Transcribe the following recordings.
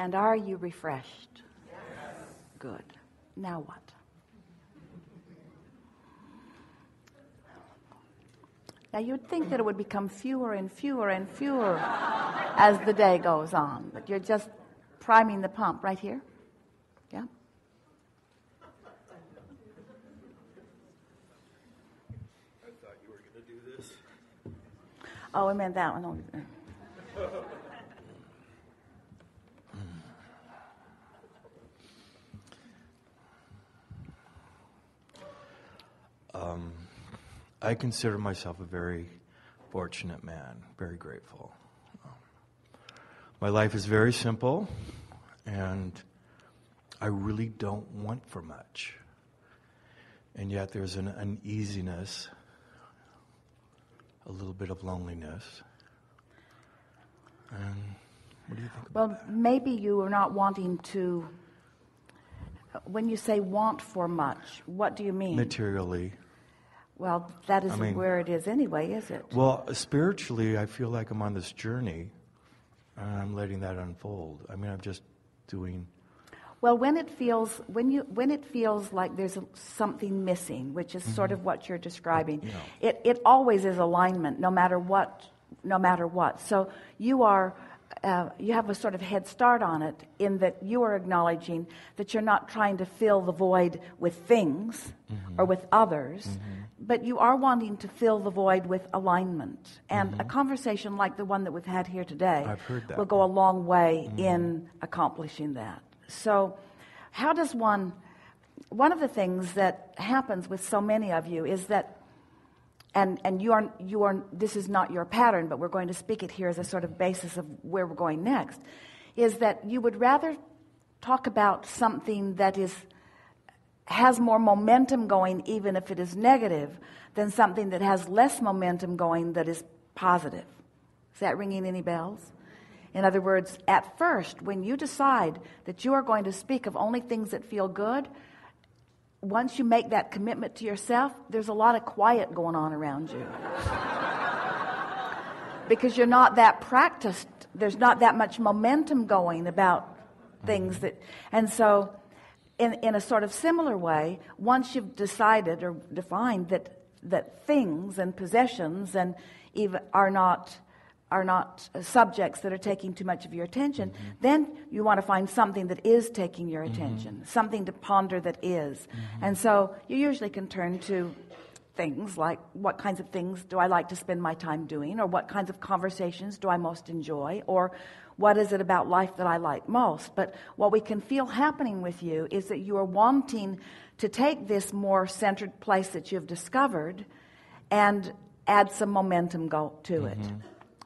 And are you refreshed? Yes. Good. Now what? Now you'd think that it would become fewer and fewer and fewer as the day goes on, but you're just priming the pump right here. Yeah? I thought you were going to do this. Oh, I meant that one over there. I consider myself a very fortunate man, very grateful. My life is very simple, and I really don't want for much. And yet there's an uneasiness, a little bit of loneliness. And what do you think about that? Well, maybe you are not wanting to, when you say want for much, what do you mean? Materially. Well, that isn't where it is anyway, is it? Well, spiritually, I feel like I'm on this journey, and I'm letting that unfold. I mean, I'm just doing. Well, when it feels like there's something missing, which is sort of what you're describing, it always is alignment, no matter what. So you are. You have a sort of head start on it in that you are acknowledging that you're not trying to fill the void with things or with others, but you are wanting to fill the void with alignment. And a conversation like the one that we've had here today I've heard that. will go a long way in accomplishing that. So how does one of the things that happens with so many of you is that and you are this is not your pattern, but we're going to speak it here as a sort of basis of where we're going next, is that you would rather talk about something that has more momentum going, even if it is negative, than something that has less momentum going that is positive. Is that ringing any bells? In other words, at first, when you decide that you are going to speak of only things that feel good, once you make that commitment to yourself, there's a lot of quiet going on around you. Because you're not that practiced. There's not that much momentum going about things that... And so, in a sort of similar way, once you've decided or defined that things and possessions and even are not subjects that are taking too much of your attention, then you want to find something that is taking your attention, something to ponder that is. And so you usually can turn to things like, what kinds of things do I like to spend my time doing, or what kinds of conversations do I most enjoy, or what is it about life that I like most. But what we can feel happening with you is that you are wanting to take this more centered place that you've discovered and add some momentum to it.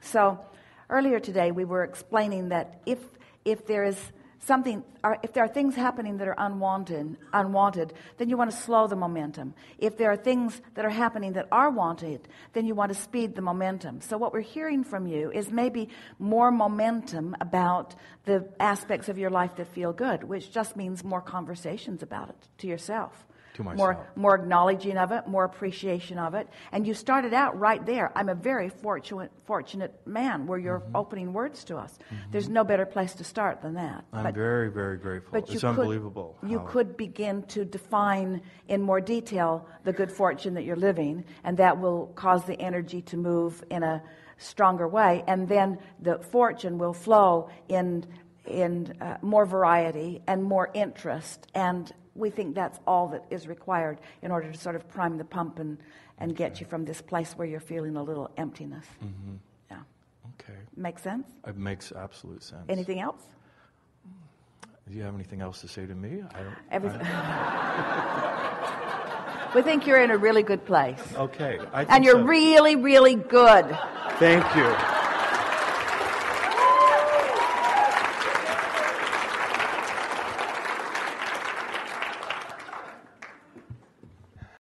So earlier today we were explaining that if there is something, or if there are things happening that are unwanted, then you want to slow the momentum. If there are things that are happening that are wanted, then you want to speed the momentum. So what we're hearing from you is maybe more momentum about the aspects of your life that feel good, which just means more conversations about it to yourself. To myself. More acknowledging of it, more appreciation of it. And you started out right there. I'm a very fortunate man, where you're opening words to us. There's no better place to start than that. I'm very, very grateful. It's unbelievable. You could begin to define in more detail the good fortune that you're living, and that will cause the energy to move in a stronger way. And then the fortune will flow in more variety and more interest, and we think that's all that is required in order to sort of prime the pump and get you from this place where you're feeling a little emptiness. Yeah. Okay. Make sense? It makes absolute sense. Anything else? Do you have anything else to say to me? Everything. We think you're in a really good place. Okay. And you're really, really good. Thank you.